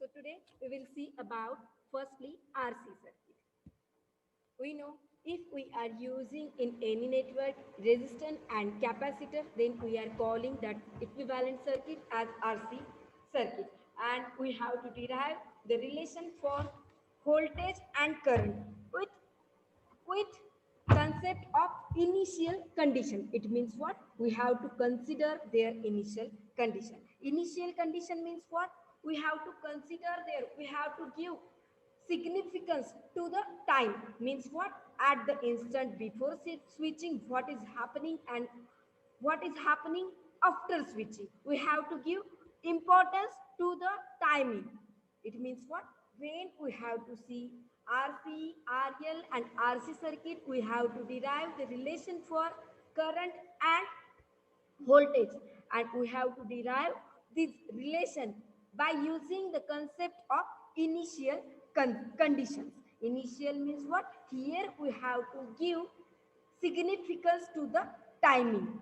So today we will see about firstly RC circuit. We know if we are using in any network resistor and capacitor, then we are calling that equivalent circuit as RC circuit, and we have to derive the relation for voltage and current with concept of initial condition. It means what? We have to consider their initial condition. Initial condition means what? We have to consider their, we have to give significance to the time. Means what? At the instant before switching, what is happening and what is happening after switching. We have to give importance to the timing. It means what? When we have to see RC, RL and RC circuit, we have to derive the relation for current and voltage, and we have to derive this relation by using the concept of initial conditions. Initial means what? Here we have to give significance to the timing.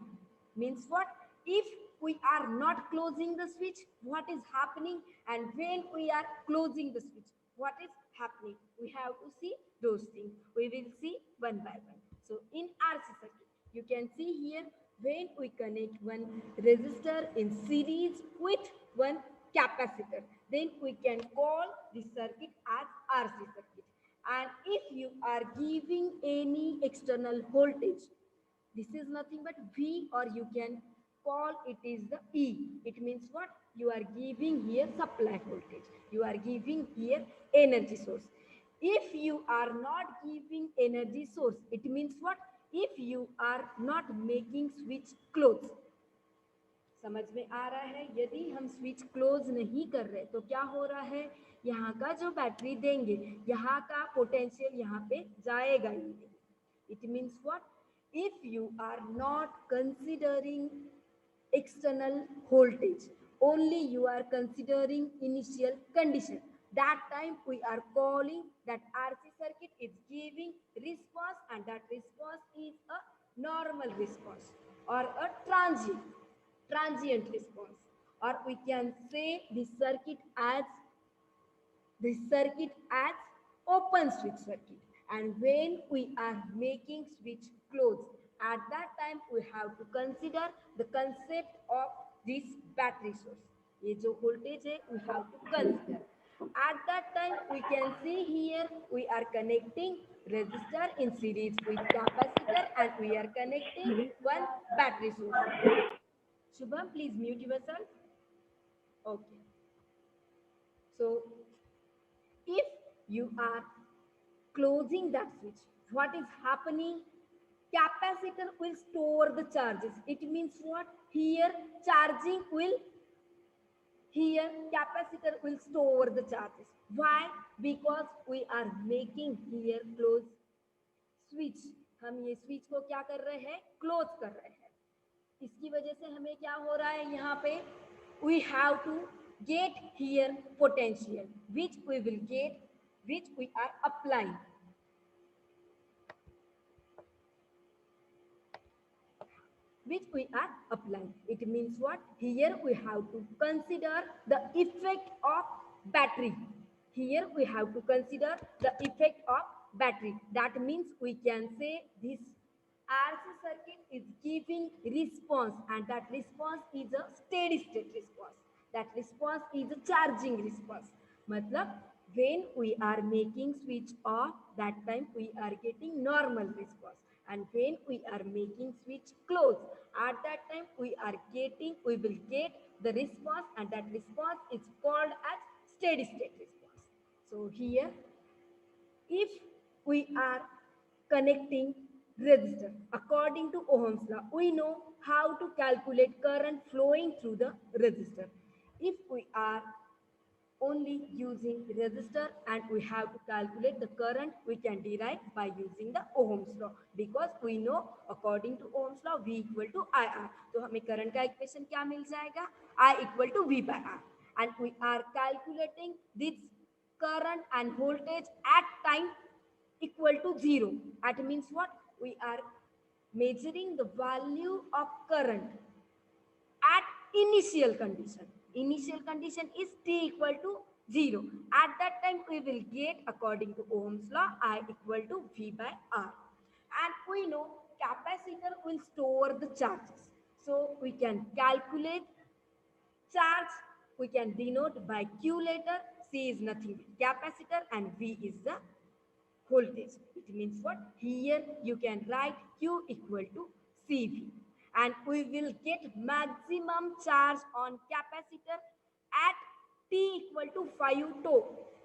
Means what? If we are not closing the switch, what is happening, and when we are closing the switch, what is happening? We have to see those things. We will see one by one. So in RC circuit, you can see here, when we connect one resistor in series with one capacitor, then we can call the circuit as RC circuit. And if you are giving any external voltage, this is nothing but V, or you can call it is the E. It means what? You are giving here supply voltage. You are giving here energy source. If you are not giving energy source, it means what? If you are not making switch close. समझ में आ रहा है? यदि हम switch close नहीं कर रहे तो क्या हो रहा है? यहाँ का जो बैटरी देंगे, यहाँ का पोटेंशियल यहाँ पे जाएगा ही नहीं. It means what? If you are not considering external voltage, only you are considering initial condition, that time we are calling that RC circuit is giving response, and that response is a normal response or a transient response, or we can say this circuit as open switch circuit. And when we are making switch closed, at that time we have to consider the concept of this battery source. ये जो voltage है, we have to consider. At that time we can see here we are connecting resistor in series with capacitor, and we are connecting one battery source. Shubham, please mute yourself. Okay. So if you are closing that switch, what is happening? Capacitor will store the charges. It means what? Here capacitor will store the charges. Why? Because we are making here close switch. हम ये switch को क्या कर रहे हैं? Close कर रहे हैं. इसकी वजह से हमें क्या हो रहा है? यहाँ पे we have to get here potential, which we are applying. It means what? Here we have to consider the effect of battery. Here we have to consider the effect of battery. That means we can say this RC circuit is giving response, and that response is a steady state response. That response is a charging response. Matlab, when we are making switch off, that time we are getting normal response. And when we are making switch close, at that time we will get the response, and that response is called as steady state response. So here, if we are connecting resistor according to Ohm's law, we know how to calculate current flowing through the resistor. If we are only using resistor and we have to calculate the current, we can derive by using the Ohm's law, because we know according to Ohm's law V equal to IR. तो हमें current का equation क्या मिल जाएगा? I equal to V by R. And we are calculating this current and voltage at time equal to 0. That means what? We are measuring the value of current at initial condition. Initial condition is t equal to 0. At that time we will get, according to Ohm's law, I equal to V by R. And we know capacitor will store the charges. So we can calculate charge, we can denote by Q later. C is nothing but capacitor and V is the voltage. It means what? Here you can write Q equal to CV. And we will get maximum charge on capacitor at T equal to 5 tau.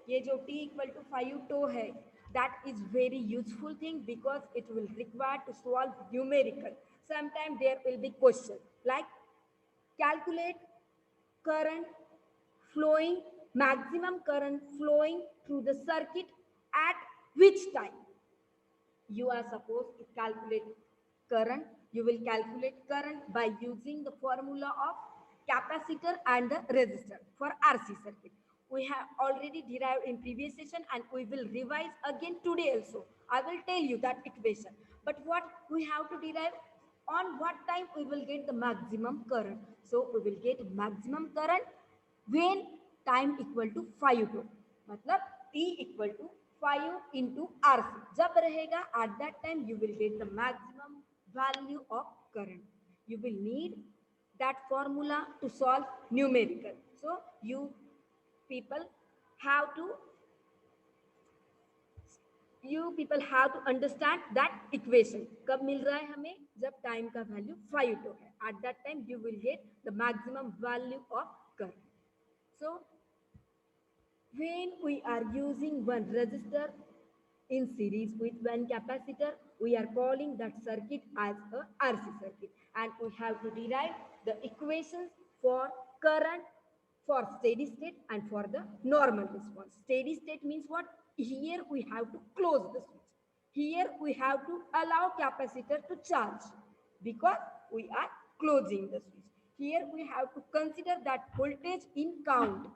ये जो T equal to 5 tau है, that is very useful thing because it will require to solve numerical. Sometimes there will be question like calculate current flowing, maximum current flowing through the circuit at which time. You are supposed to calculate current. You will calculate current by using the formula of capacitor and the resistor for RC circuit. We have already derived in previous session and we will revise again today also. I will tell you that equation. But what we have to derive, on what time we will get the maximum current. So we will get maximum current when time equal to 5 to, मतलब T equal to 5 into RC. जब रहेगा at that time you will get the maximum value of current. You will need that formula to solve numerical. So people have to you people have to understand that equation. कब मिल रहा है हमें? जब time का value 5 to है. At that time you will get the maximum value of current. So when we are using one resistor in series with one capacitor, we are calling that circuit as a RC circuit. And we have to derive the equations for current, for steady state and for the normal response. Steady state means what? Here we have to close the switch. Here we have to allow capacitor to charge because we are closing the switch. Here we have to consider that voltage in count.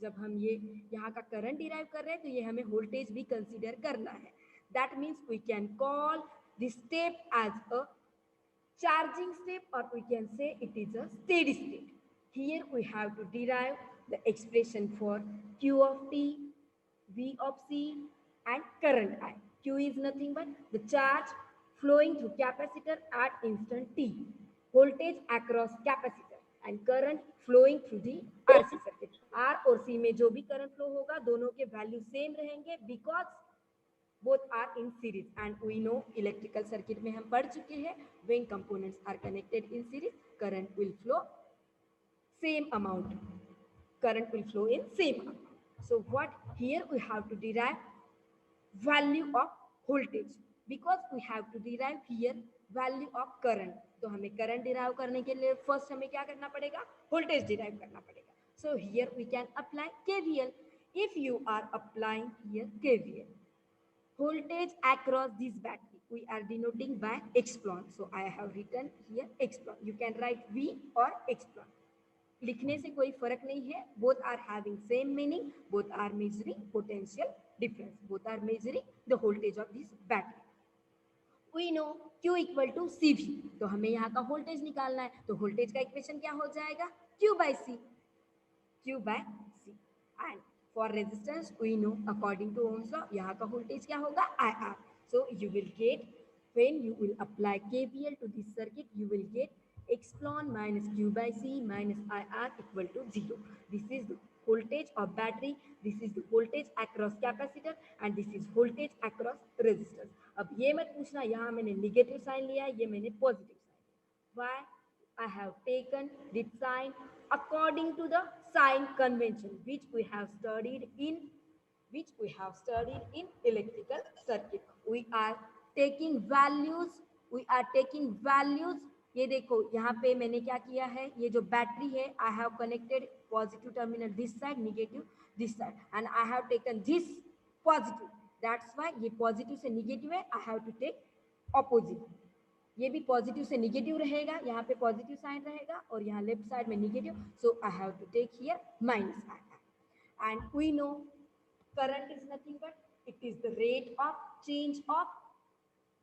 जब हम ये यहाँ का current derive कर रहे हैं तो ये हमें वोल्टेज भी कंसीडर करना है. That means we can call this step as a charging step, or we can say it is a steady state. Here we have to derive the expression for Q of T, V of C and current I. Q is nothing but the charge flowing through capacitor at instant T, voltage across capacitor and current flowing through the RC circuit. R और C में जो भी current flow होगा दोनों के value same रहेंगे because both are in series. And we know electrical circuit में हम पढ़ चुके हैं, when components are connected in series current will flow same amount, current will flow in same amount. So what here we have to derive value of voltage because we have to derive here value of current. तो हमें current derive करने के लिए first हमें क्या करना पड़ेगा? Voltage derive करना पड़ेगा. So here we can apply KVL. If you are applying here KVL, voltage across this battery we are denoting by explon. So I have written here explon. You can write V or explon. लिखने से कोई फर्क नहीं है. Both are having same meaning. Both are measuring potential difference. Both are measuring the voltage of this battery. We know Q equal to CV. तो हमें यहाँ का voltage निकालना है. तो voltage का इक्वेशन क्या हो जाएगा? Q by C. Q by C. And for resistance we know according to Ohm's law यहाँ का voltage क्या होगा? IR. So you will get, when you will apply KVL to this circuit, you will get explon minus Q by C minus IR equal to 0. This is the voltage of battery, this is the voltage across capacitor and this is voltage across resistance. अब ये मत पूछना यहाँ मैंने negative sign लिया है, ये मैंने positive sign. Why? I have taken this sign according to the sign convention which we have studied in electrical circuit. We are taking values. ये देखो यहाँ पे मैंने क्या किया है, ये जो बैटरी है I have connected positive terminal this side, negative this side, and I have taken this positive. That's why ये positive से negative है, I have to take opposite. ये भी पॉजिटिव से निगेटिव रहेगा, यहाँ पे पॉजिटिव साइन रहेगा और यहाँ लेफ्ट साइड में negative. So I have to take here minus I. And we know current is nothing but it is the rate of change of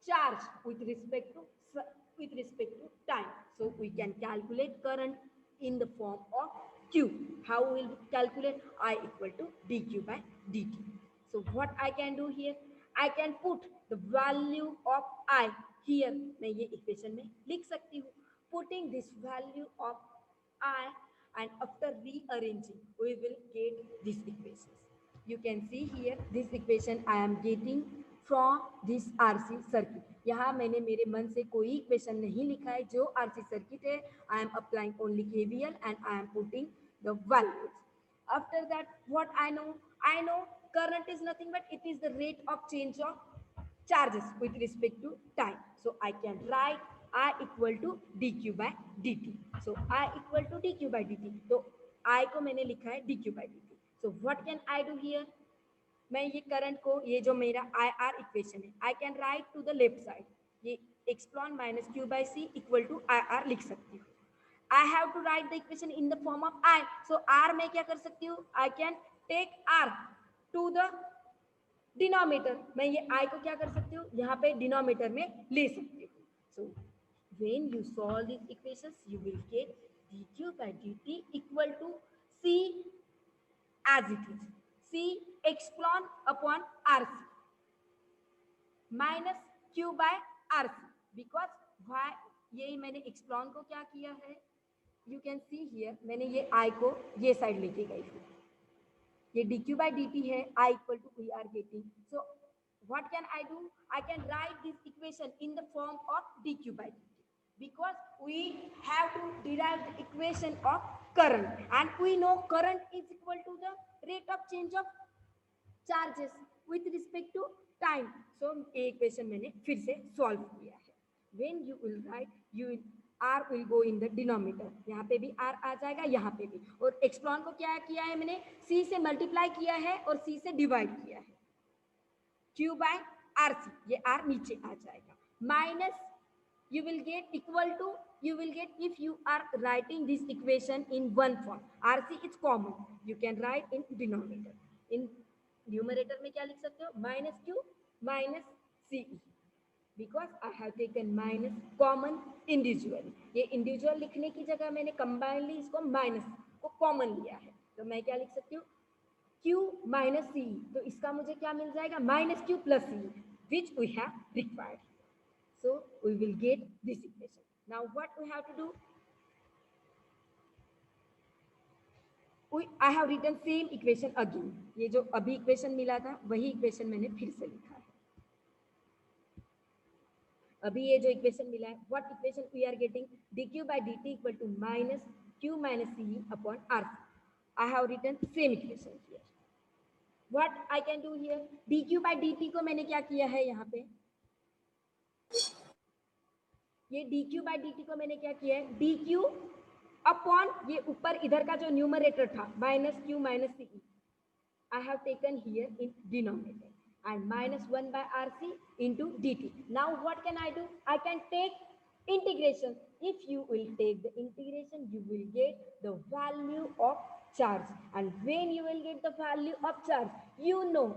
charge with respect to time. So we can calculate current in the form of q. How we will calculate? I equal to dq by dt. So what I can do here? I can put the value of I here. मैं ये equation में लिख सकती हूँ. Putting this value of I, and after rearranging we will get these equations. You can see here this equation I am getting from this RC circuit. यहाँ मैंने मेरे मन से कोई इक्वेशन नहीं लिखा है. जो RC circuit है, I am applying only KVL and I am putting the values. After that, what I know? I know current is nothing but it is the rate of change of charges with respect to time. So I can write I equal to dq by dt. So I equal to dq by dt. तो I को मैंने लिखा है dq by dt. So what can I do here? मैं ये current को, ये जो मेरा आई आर इक्वेशन है, I can write to the left side. ये epsilon minus Q by C equal to I R लिख सकती हूँ. I have to write the equation in the form of I. So R मैं क्या कर सकती हूँ? I can take R to the denominator. मैं ये आई को क्या कर सकती हूँ? यहाँ पे डिनोमिनेटर में ले सकती हूँ. सो when you solve these equations, you will get dq by dt equal to c as it is. C epsilon upon RC minus Q by RC. Because why? यही मैंने epsilon को क्या किया है? You can see here मैंने ये I को ये साइड लेके गई हूँ. ये dq by dt है. I equal to we are getting. So what can I do? I can write this equation in the form of dq by dt. Because we have to derive the equation of current, and we know current is equal to the rate of change of charges with respect to time. So ये equation मैंने फिर से solve किया है. When you will write, you will, r will go in the denominator. यहाँ पे भी r आ जाएगा, यहाँ पे भी. और एक्सप्लॉन को क्या किया है मैंने? c से मल्टीप्लाई किया है और c से डिवाइड किया है. q by rc, ये r नीचे आ जाएगा. Minus you will get equal to, you will get, if you are writing this equation in one form, RC is common, you can write in denominator. In numerator में क्या लिख सकते हो? Minus Q minus C. because I have taken minus common individually. ये individual लिखने की जगह मैंने कंबाइनली इसको माइनस को कॉमन लिया है. तो मैं क्या लिख सकती हूँ? Q minus C. तो इसका मुझे क्या मिल जाएगा? Minus Q plus C, which we have required. So we will get this equation. Now what we have to do? I have written same equation again. ये जो अभी equation मिला था वही equation मैंने फिर से लिखा है. अभी ये जो equation मिला है, what equation we are getting? dq by dt equal to minus q minus c upon rc. I have written same equation here. What I can do here? dq by dt को मैंने क्या किया है यहाँ पे? ये dq by dt को मैंने क्या किया है? dq अपॉन ये ऊपर इधर का जो न्यूमरेटर था minus Q minus C, I have taken here in denominator and minus 1 by rc into dt. Now what can I do? I can take integration. If you will take the integration, you will get the value of charge, and when you will get the value of charge, you know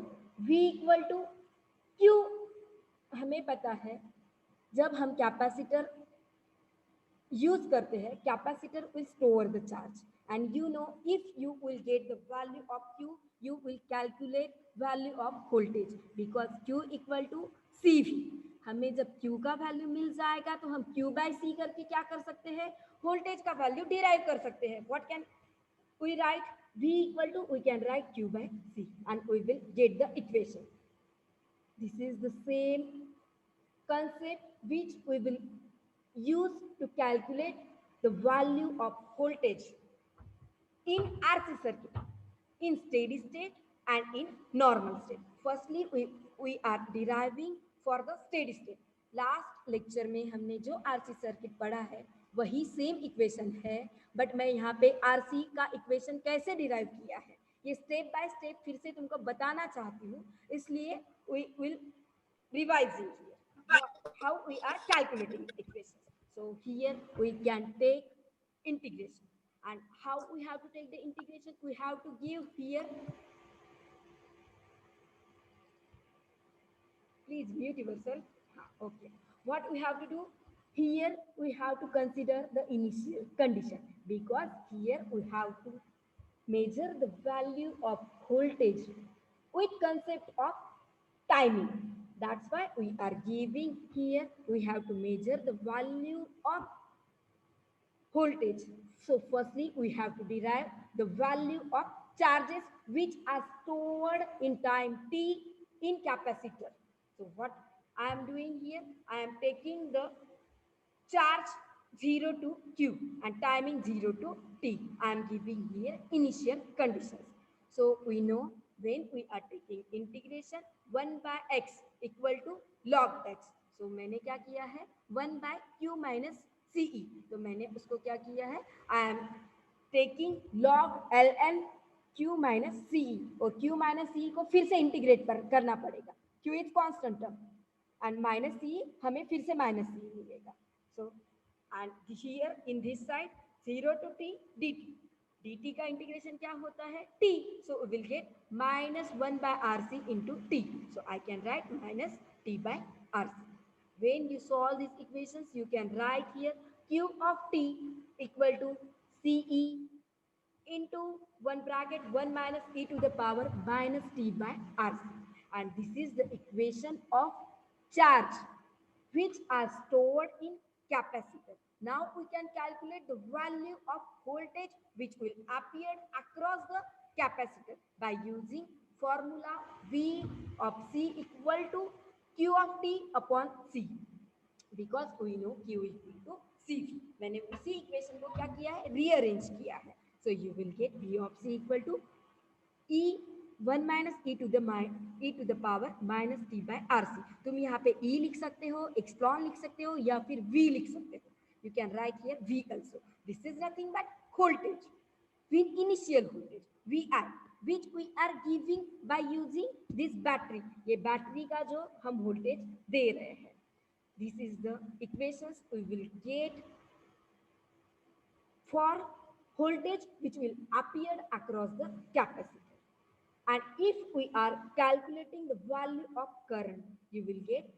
v equal to q. हमें पता है जब हम capacitor use करते हैं, capacitor will store the charge, and you know if you will get the value of Q, you will calculate value of voltage, because Q equal to C V. हमें जब Q का value मिल जाएगा तो हम Q by सी करके क्या कर सकते हैं? वोल्टेज का वैल्यू डिराइव कर सकते हैं. What can we write? v equal to, we can write q by c and we will get the equation. This is the same concept which we will use to calculate the value of voltage in RC circuit in steady state and in normal state. Firstly, we are deriving for the steady state. Last lecture में हमने जो RC circuit पढ़ा है वही same equation है, but मैं यहाँ पे RC का इक्वेशन कैसे डिराइव किया है ये स्टेप बाय स्टेप फिर से तुमको बताना चाहती हूँ, इसलिए we will revise it here. How we are calculating equations. So here we can take integration, and how we have to take the integration? We have to give here, please mute yourself. Okay, what we have to do? Here we have to consider the initial condition because here we have to measure the value of voltage with concept of timing. That's why we are giving here we have to measure the value of voltage. So firstly, we have to derive the value of charges which are stored in time t in capacitor. So what I am doing here, I am taking the charge 0 to q and timing 0 to t. I am giving here initial conditions. So we know when we are taking integration 1 by x equal to log x. So मैंने क्या किया है 1 by q minus ce. तो मैंने उसको क्या किया है I am taking log ln q minus ce और q minus ce को फिर से इंटीग्रेट करना पड़ेगा. q is constant term and minus c हमें फिर से minus c मिलेगा. So and here in this side 0 to t dt. dt का इंटीग्रेशन क्या होता है t. So we will get minus 1 by rc into t. So I can write minus t by rc. When you solve these equations, you can write here q of t equal to ce into 1 bracket 1 minus e to the power minus t by rc. And this is the equation of charge which are stored in capacitor. Now we can calculate the value of voltage which will appear across the capacitor by using formula V of C equal to Q of T upon C. Because we know Q equal to CV. मैंने उसी equation को क्या किया है rearrange किया है. So you will get V of C equal to E 1 minus e to the power minus t by rc. तुम यहाँ पे E लिख सकते हो, एक्सप्लॉन लिख सकते हो या फिर V लिख सकते हो. You can write here V also. This is nothing but voltage with initial voltage VI which we are giving by using this battery. ये बैटरी का जो हम वोल्टेज दे रहे हैं. This is the equations we will get for voltage which will appear across the capacitor. And if we are calculating the value of current, you will get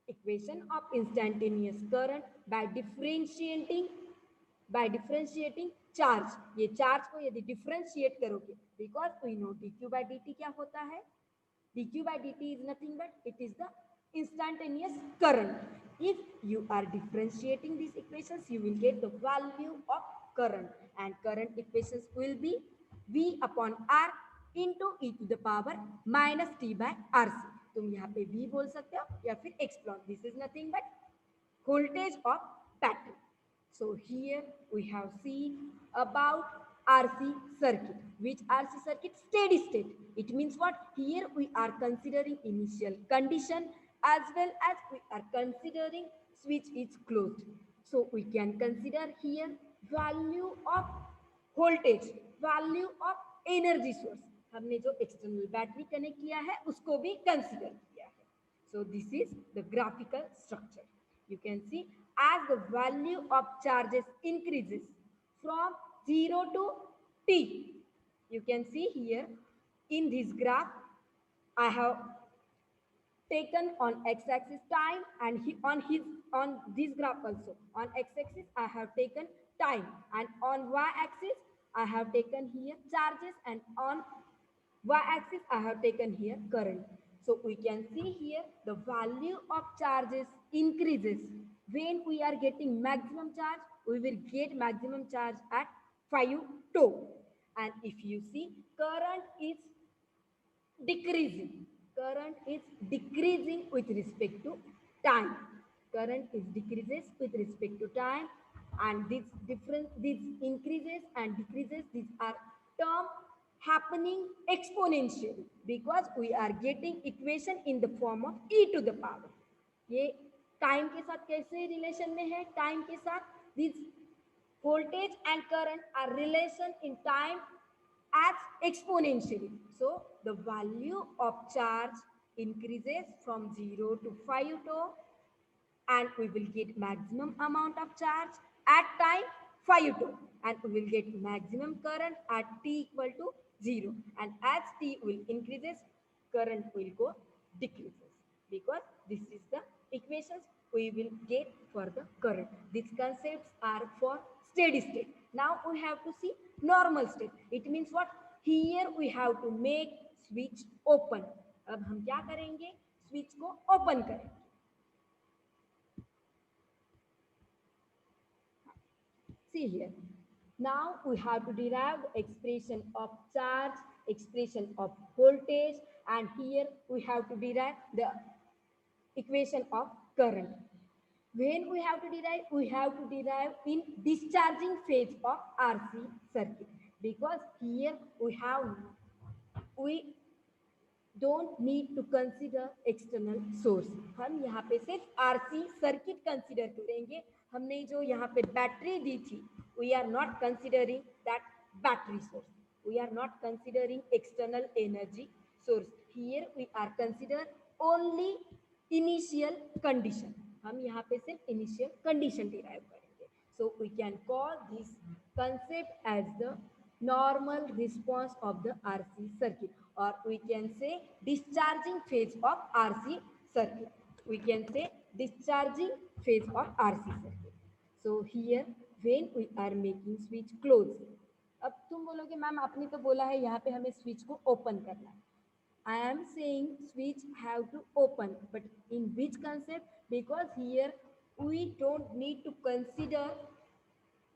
equation of instantaneous current by differentiating charge. ये charge को यदि differentiate करोगे, because we know dq by dt क्या होता है? dq by dt is nothing but it is the instantaneous current. If you are differentiating these equations, you will get the value of current, and current equations will be V upon R into e to the power minus t by rc. तुम यहाँ पे V बोल सकते हो या फिर epsilon. This is nothing but voltage of battery. So here we have seen about RC circuit. Which RC circuit? Steady state. It means what? Here we are considering initial condition as well as we are considering switch is closed. So we can consider here value of voltage, value of energy source. हमने जो external battery connect किया है उसको भी consider किया है. So this is the graphical structure. You can see as the value of charges increases from 0 to t. You can see here in this graph, I have taken on x-axis time and on this graph also. On x-axis I have taken time and on y-axis I have taken here charges and on y-axis I have taken here current. So we can see here the value of charges increases. When we are getting maximum charge, we will get maximum charge at 5 tau. And if you see current is decreasing. Current is decreasing with respect to time. Current is decreases with respect to time, and this increases and decreases. These are term happening exponentially because we are getting equation in the form of e to the power. ये time के साथ कैसे relation में है? Time के साथ this voltage and current are relation in time as exponentially. So the value of charge increases from 0 to 5 tau and we will get maximum amount of charge at time 5 tau and we will get maximum current at t equal to 0, and as t will increases current will go decreases because this is the equations we will get for the current. These concepts are for steady state. Now we have to see normal state. It means what? Here we have to make switch open. अब हम क्या करेंगे? Switch को open करेंगे. See here. Now we have to derive the expression of charge, expression of voltage, and here we have to derive the equation of current. When we have to derive in discharging phase of RC circuit, because here we don't need to consider external source. हम यहाँ पे सिर्फ RC circuit consider करेंगे. हमने जो यहाँ पे battery दी थी, we are not considering that battery source. We are not considering external energy source. Here we are consider only initial condition. हम यहाँ पे सिर्फ initial condition derive करेंगे. So we can call this concept as the normal response of the RC circuit, or we can say discharging phase of RC circuit. We can say discharging phase of RC circuit. So here when we are making switch close, अब तुम बोलोगे ma'am आपने तो बोला है यहाँ पे हमें स्विच को ओपन करना है. I am saying switch have to open, but in which concept? Because here we don't need to consider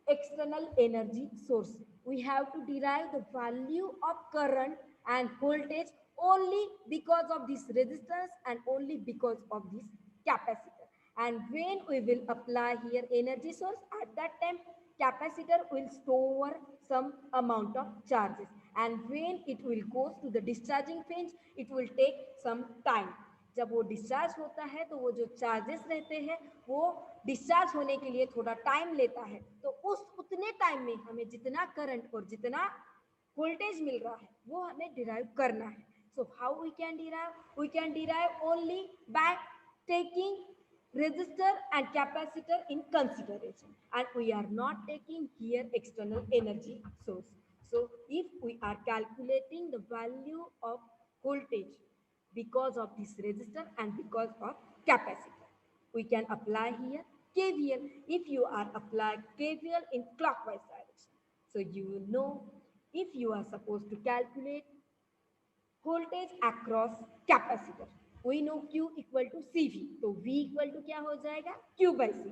external energy source. We have to derive the value of current and voltage only because of this resistance and only because of this capacitor. And when we will apply here energy source, at that time capacitor will store some amount of charges, and when it will goes to the discharging phase, it will take some time. जब वो discharge होता है तो वो जो charges रहते हैं वो डिस्चार्ज होने के लिए थोड़ा टाइम लेता है. तो उस उतने टाइम में हमें जितना करंट और जितना वोल्टेज मिल रहा है वो हमें डिराइव करना है. So how we can derive only by taking resistor and capacitor in consideration, and we are not taking here external energy source. So if we are calculating the value of voltage because of this resistor and because of capacitor, we can apply here KVL. If you are applying KVL in clockwise direction, so you will know if you are supposed to calculate voltage across capacitor, we know Q equal to CV. तो V equal to क्या हो जाएगा? Q by C.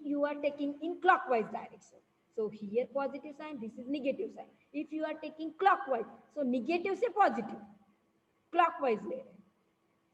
You are taking in clockwise direction. So here positive sign, this is negative sign. If you are taking clockwise, so negative से positive, clockwise ले रहे हैं.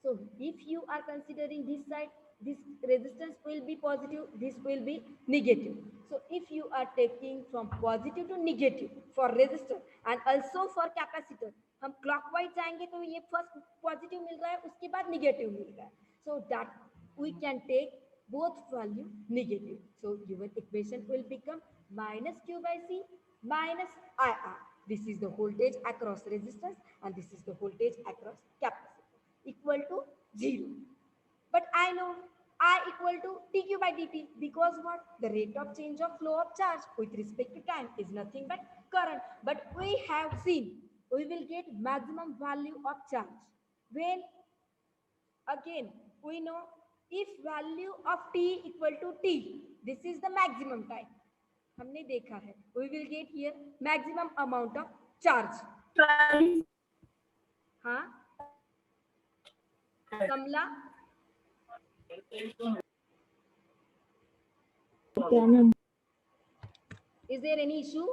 So if you are considering this side, this resistance will be positive, this will be negative. So if you are taking from positive to negative for resistor and also for capacitor, हम clockwise जाएंगे तो ये first positive मिल रहा है, उसके बाद negative मिल रहा है. So that we can take both value negative. So your equation will become minus Q by C minus IR. This is the voltage across resistance and this is the voltage across capacitor, equal to 0. But I know I equal to dq by dt, because what? The rate of change of flow of charge with respect to time is nothing but current. But we have seen we will get maximum value of charge when, again, we know if value of t equal to t, this is the maximum time. हमने देखा है we will get here maximum amount of charge. हाँ कमला, is there any issue?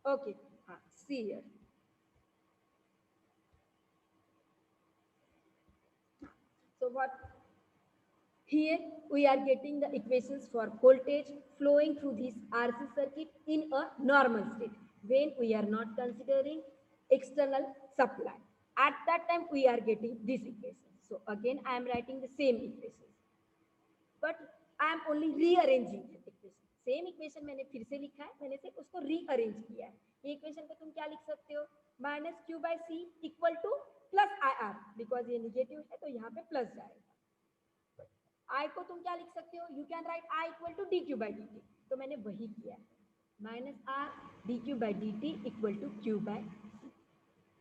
Okay, see here. So what? Here we are getting the equations for voltage flowing through this RC circuit in a normal state when we are not considering external supply. At that time we are getting this equation. So again I am writing the same equation, but I am only rearranging the equation. Same equation मैंने फिर से लिखा है, मैंने सिर्फ उसको rearrange किया है. ये इक्वेशन को तुम क्या लिख सकते हो? Minus Q by C equal to plus I R, because ये निगेटिव है तो यहाँ पे प्लस जाएगा. आई को तुम क्या लिख सकते हो? You can write I equal to D Q by D T. तो मैंने वही किया है, minus R D Q by D T equal to Q by C.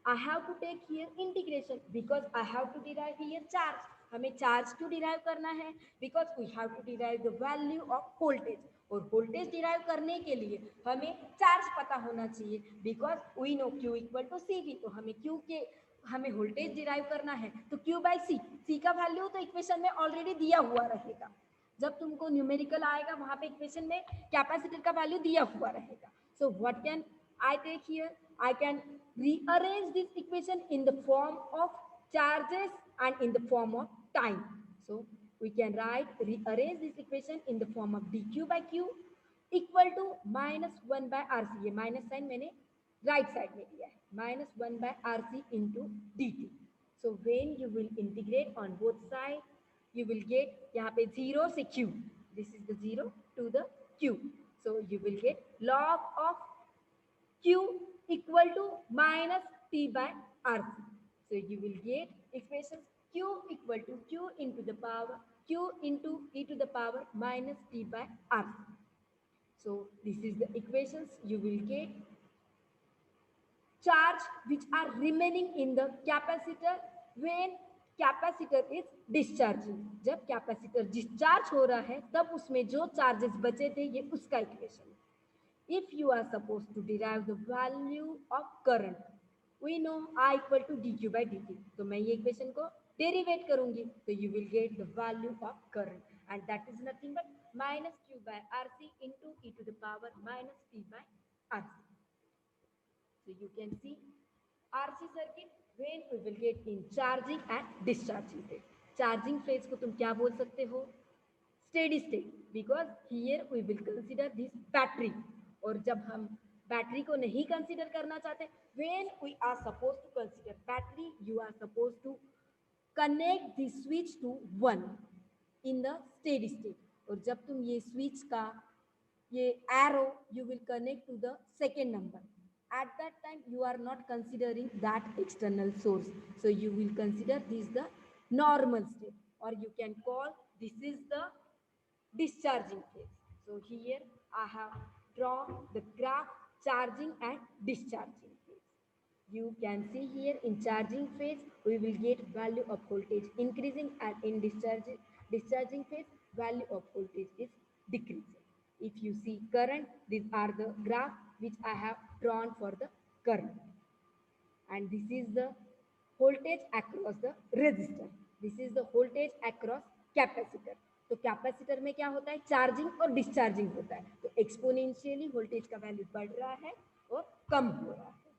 I have to take here integration because I have to derive here charge. हमें charge क्यों derive करना है? Because we have to derive the value of voltage, और voltage derive करने के लिए हमें charge पता होना चाहिए, because we know Q equal to C V. तो हमें Q के हमें वोल्टेज डिराइव करना है तो Q बाई सी, सी का वैल्यू तो इक्वेशन में ऑलरेडी दिया हुआ रहेगा। जब तुमको न्यूमेरिकल आएगा वहां पे इक्वेशन में कैपेसिटर का वैल्यू दिया हुआ रहेगा। So what can I take here? I can rearrange this equation in the form of charges and in the form of time. So we can rearrange this equation in the form of dq by q equal to -1 by rc. ये minus sign मैंने right side में लिया है, -1 by rc into dt. So when you will integrate on both sides, you will get यहाँ पे 0 से q. This is the 0 to the q. So you will get log of q equal to minus t by rc. So you will get expression q equal to q into the power q into e to the power minus t by rc. So this is the equations you will get. Charge which are remaining in the capacitor when capacitor is discharging, जब capacitor discharge हो रहा है तब उसमें जो charges बचे थे ये उसका equation. If you are supposed to derive the value of current, we know I equal to dq by dt. तो मैं ये इक्वेशन को डेरिवेट करूंगी तो you will get the value of current, and that is nothing but minus q by rc into e to the power minus t by rc. So you can see RC circuit when we will get in charging and discharging phase. Charging phase को तुम क्या बोल सकते हो? Steady state, because here we will consider this battery. और जब हम battery को नहीं कंसीडर करना चाहते, when we are supposed to consider battery, you are supposed to connect the switch to 1 in the steady state. और जब तुम ये switch का ये arrow you will connect to the second number. At that time you are not considering that external source, so you will consider this the normal state, or you can call this is the discharging phase. So here I have drawn the graph charging and discharging phase. You can see here in charging phase we will get value of voltage increasing, and in discharging phase value of voltage is decreasing. If you see current, these are the graph which I have drawn for the current, and this is the voltage across the resistor. This is the voltage across capacitor. तो capacitor में क्या होता है? Charging और discharging होता है, तो exponentially voltage का वैल्यू बढ़ रहा है और कम हो रहा है.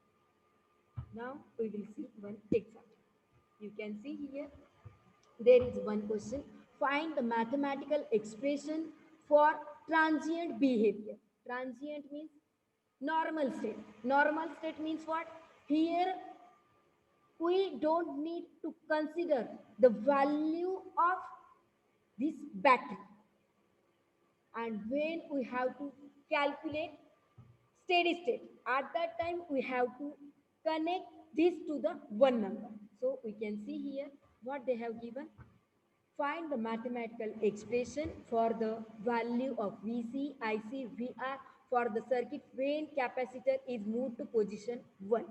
Now we will see one example. You can see here there is one question. Find the mathematical expression for transient behavior. Transient means normal state. Normal state means what? Here we don't need to consider the value of this battery, and when we have to calculate steady state, at that time we have to connect this to the one number. So we can see here what they have given. Find the mathematical expression for the value of VC, IC, VR for the circuit when capacitor is moved to position 1.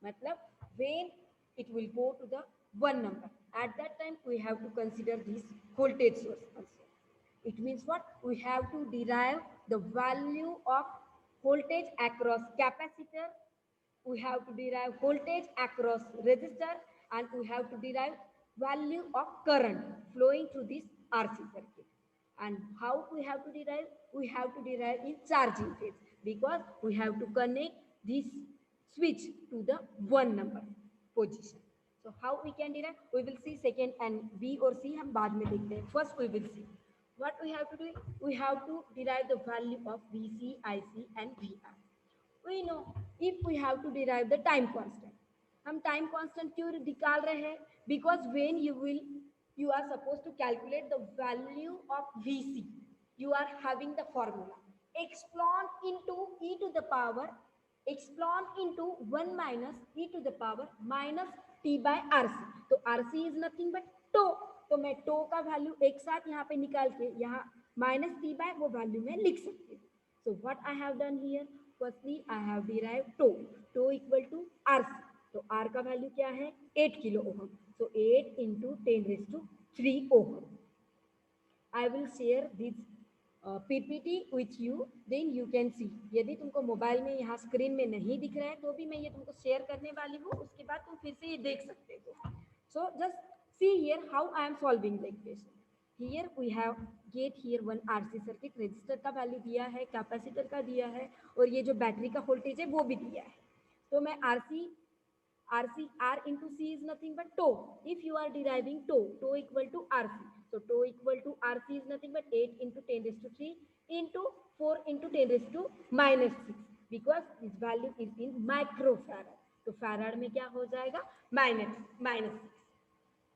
मतलब when it will go to the one number. At that time we have to consider this voltage source also. It means what? We have to derive the value of voltage across capacitor, we have to derive voltage across resistor, and we have to derive value of current flowing through this RC circuit. And how we have to derive? We have to derive in charging phase, because we have to connect this switch to the one number position. So how we can derive? We will see second, and B or C हम बाद में देखते हैं. First we will see what we have to do. We have to derive the value of VC, IC and VR. We know if we have to derive the time constant. हम time constant क्यों निकाल रहे हैं? Because when you are supposed to calculate the value of VC, you are having the formula epsilon into e to the power epsilon into 1 minus e to the power minus t by rc. तो rc is nothing but tau, तो मैं to का value एक साथ यहाँ पे निकाल के यहाँ माइनस टी बाय वो वैल्यू में लिख सकती हूँ. So what I have done here, firstly I have derive tau equal to R C. तो आर का वैल्यू क्या है? 8 kilo ohm. So 8 into 10 raised to 3 ohm. I will share this PPT with you, then you can see. यदि तुमको mobile में यहाँ screen में नहीं दिख रहा है तो भी मैं ये तुमको शेयर करने वाली हूँ, उसके बाद तुम फिर से ये देख सकते हो. So just see here how I am solving the equation. Here we have get here one RC circuit, resistor का वैल्यू दिया है, कैपेसिटर का दिया है, और ये जो बैटरी का वोल्टेज है वो भी दिया है. तो मैं RC, R into C is nothing but tau. If you are deriving tau equal to RC. So tau equal to RC is nothing but 8 into 10 raised to 3 into 4 into 10 raised to minus 6. Because this value is in microfarad. तो farad में क्या हो जाएगा? minus 6.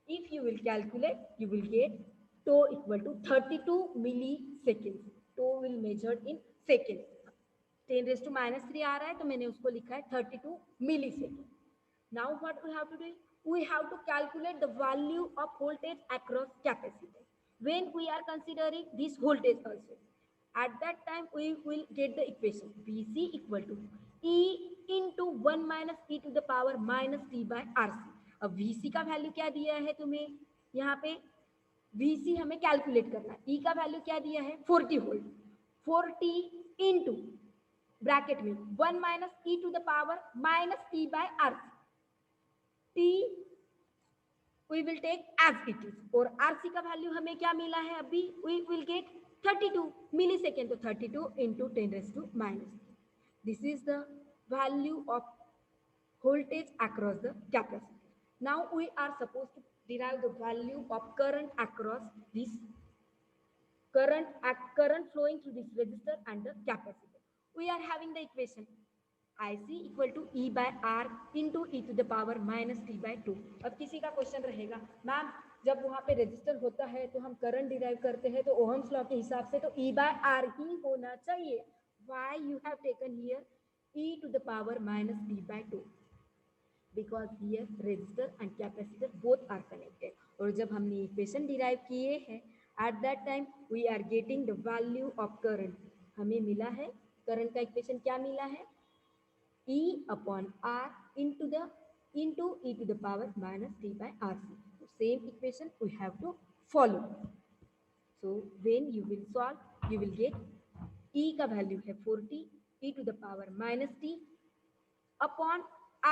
If you will calculate, you will get tau equal to 32 milliseconds. Tau will measured in seconds. 10 raised to minus 3 आ रहा है तो मैंने उसको लिखा है 32 milliseconds. Now what we have to do? We have to calculate the value of voltage across capacitor. When we are considering this voltage also, at that time we will get the equation VC equal to E into 1 minus e to the power minus t by RC. अब VC का value क्या दिया है तुम्हें? यहाँ पे VC हमें calculate करना है. E का वैल्यू क्या दिया है? 40 वोल्ट. 40 into ब्रैकेट में 1 minus e to the power minus t by RC. T we will take as it is. और RC का वैल्यू हमें क्या मिला है अभी? We will get 32 millisecond. तो 32 into 10 raised to minus. This is the value of voltage across the capacitor. Now we are supposed to derive the value of current across this current flowing through this resistor and the capacitor. We are having the equation IC equal to E by R into E to the power minus T by 2. अब किसी का question रहेगा, ma'am जब वहाँ पे resistor होता है तो हम करंट डिराइव करते हैं तो ओहम्स लॉ के हिसाब से तो E बाय R ही होना चाहिए. Why you have taken here E to the power minus T by 2? Because here resistor and capacitor both are connected. और जब हमने इक्वेशन डिराइव किए हैं at that time we are getting the value of current. हमें मिला है current का equation क्या मिला है? E upon R into e to the power minus t by RC. So same equation we have to follow. So when you will solve, you will get E का value है 40 e to the power minus t upon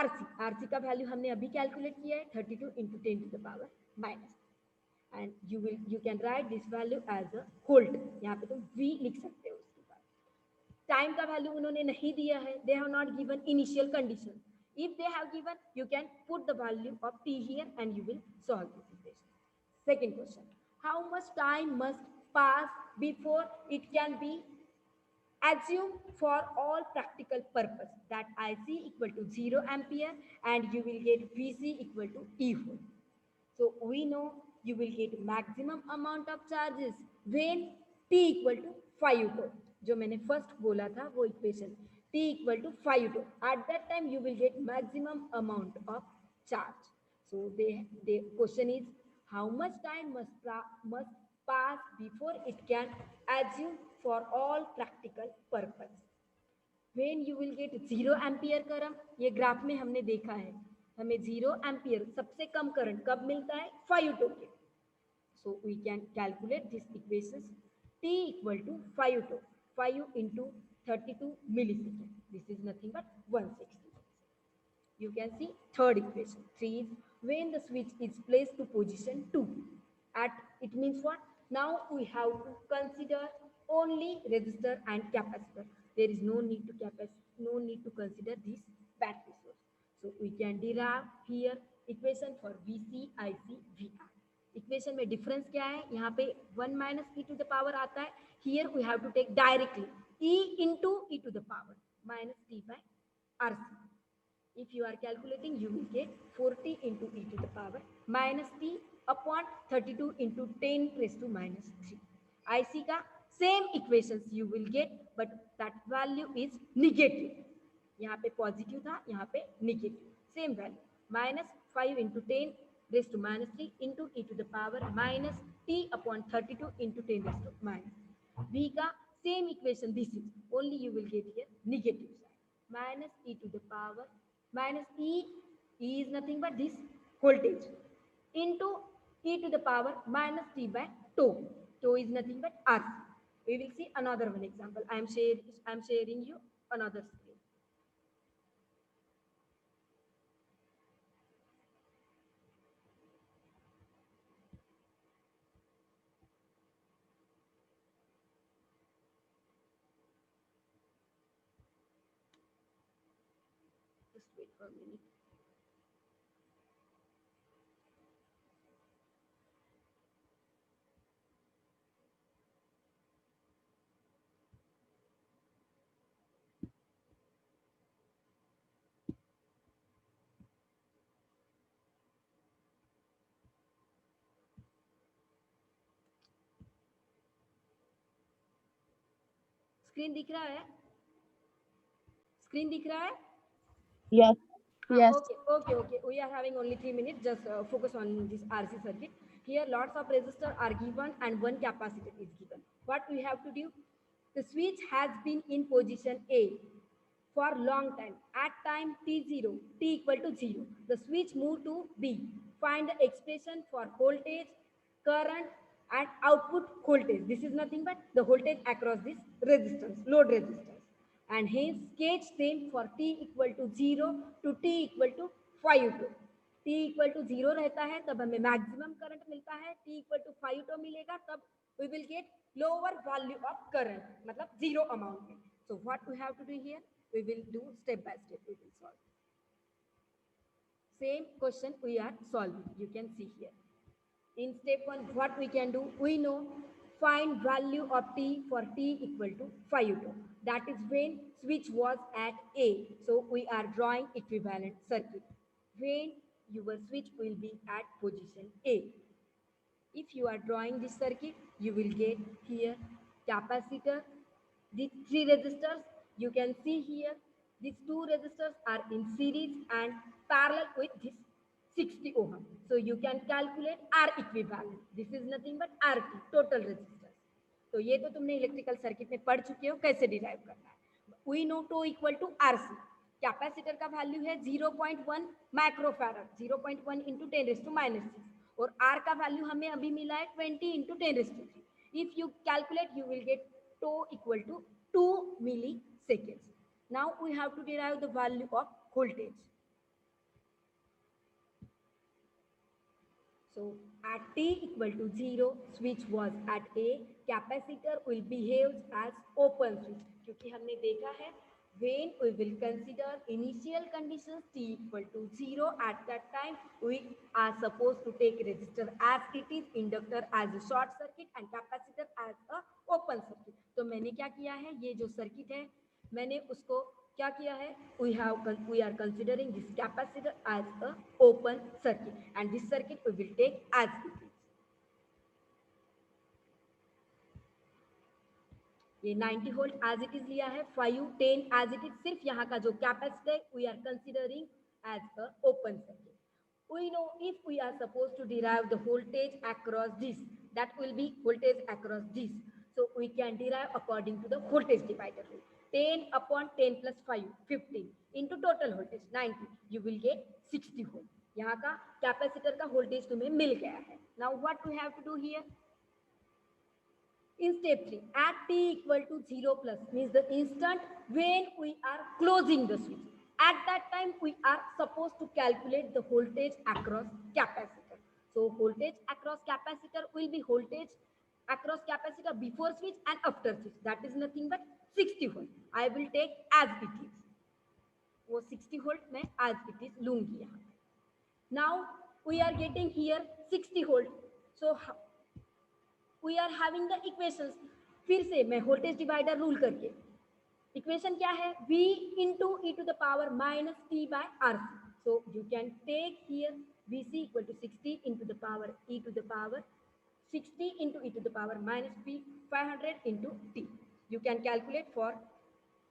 RC. RC का value हमने अभी calculate किया है 32 into 10 to the power minus. And you can write this value as a volt. यहाँ पे तुम V लिख सकते हो. टाइम का वैल्यू उन्होंने नहीं दिया है. They have not given initial condition. If they have given you can put the value of T here and you will solve this equation. Second question, how much time must pass before it can be assumed for all practical purpose that IC equal to 0 ampere and you will get VC equal to E volt. So we know you will get maximum amount of charges when T equal to 5 volt. जो मैंने first बोला था वो equation T equal to 5 to at that time you will get maximum amount of charge. So the question is how much time must pass before it can assume for all practical purpose. When you will get 0 ampere current, ये graph में हमने देखा है हमें 0 ampere सबसे कम current कब मिलता है? 5 टो के. So we can calculate this equation T equal to 5 to 5 into 32 millisecond. This is nothing but 160. You can see third equation. 3 is when the switch is placed to position 2. It means what? Now we have to consider only resistor and capacitor. There is no need to consider this battery source. So we can derive here equation for VC, IC, VR. Equation में difference क्या है? यहाँ पे 1 minus e to the power आता है. Here we have to take directly e into e to the power minus t by RC. If you are calculating, you will get 40 into e to the power minus t upon 32 into 10 raised to minus 3. IC का same equations you will get, but that value is negative. यहाँ पे positive था, यहाँ पे negative. Same value minus 5 into 10 raised to minus 3 into e to the power minus t upon 32 into 10 raised to minus. V का same equation this is, only you will get here negative side minus e to the power minus e is nothing but this voltage into e to the power minus t by tau. Tau is nothing but RC. We will see another one example. I am sharing you another screen. Just wait for a minute. Screen दिख रहा है? Screen दिख रहा है? Yes. Yes. Okay. We are having only 3 minutes. Just focus on this RC circuit. Here, lots of resistors are given and one capacitor is given. What we have to do? The switch has been in position A for long time. At time t0, t equal to 0, the switch moved to B. Find the expression for voltage, current, and output voltage. This is nothing but the voltage across this resistance, load resistance. And hence sketch them for t equal to 0 to t equal to 5 to t equal to 0 रहता है तब हमें maximum current मिलता है, t equal to 5 to मिलेगा तब we will get lower value of current मतलब zero amount में. So what we have to do here, we will do step by step. We will solve same question we are solving. You can see here. In step 1, what we can do, we know find value of t for t equal to 5 to. That is when switch was at A. So we are drawing equivalent circuit. When your switch will be at position A. If you are drawing this circuit, you will get here capacitor, these 3 resistors. You can see here these 2 resistors are in series and parallel with this 60 ohm. So you can calculate R equivalent. This is nothing but RT, total resistance. तो ये तो तुमने electrical circuit में पढ़ चुके हो कैसे derive करना है. We know tau equal to RC. Capacitor का वैल्यू है 0.1 माइक्रोफैरड, 0.1 इंटू 10⁻⁻⁶. और R का वैल्यू हमें अभी मिला है 20 into 10⁻3. If you calculate you will get tau equal to 2 milliseconds. Now we have to derive the value of voltage. So at t equal to 0, switch was at A, capacitor will behave as open switch. क्योंकि हमने देखा है when we will consider initial conditions t equal to 0, at that time we are supposed to take resistor as it is, inductor as a short circuit and capacitor as a open circuit. तो मैंने क्या किया है, ये जो circuit है मैंने उसको क्या किया है, we are considering this capacitor as a open circuit and this circuit we will take as it is. ये 90 वोल्ट as it is लिया है, 5 10 as it is. सिर्फ यहाँ का जो capacitor we are considering as a open circuit. We know if we are supposed to derive the voltage across this, that will be voltage across this. So we can derive according to the voltage divider rule. 10 upon 10 plus 5, 15 into total voltage 90, you will get 60 volt. यहाँ का capacitor का voltage तुम्हें मिल गया है. Now what we have to do here? In step 3, at t equal to 0 plus means the instant when we are closing the switch. At that time, we are supposed to calculate the voltage across capacitor. So voltage across capacitor will be voltage across capacitor before switch and after switch. That is nothing but 60 volt. I will take as it is. वो 60 volt मैं as it is लूंगी यहाँ. Now we are getting here 60 volt. So we are having the equations. फिर से मैं voltage divider rule करके equation क्या है, V into e to the power minus t by RC. So you can take here VC equal to 60 into the power e to the power 60 into e to the power minus p 500 into t. You can calculate for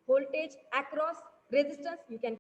voltage across resistance. You can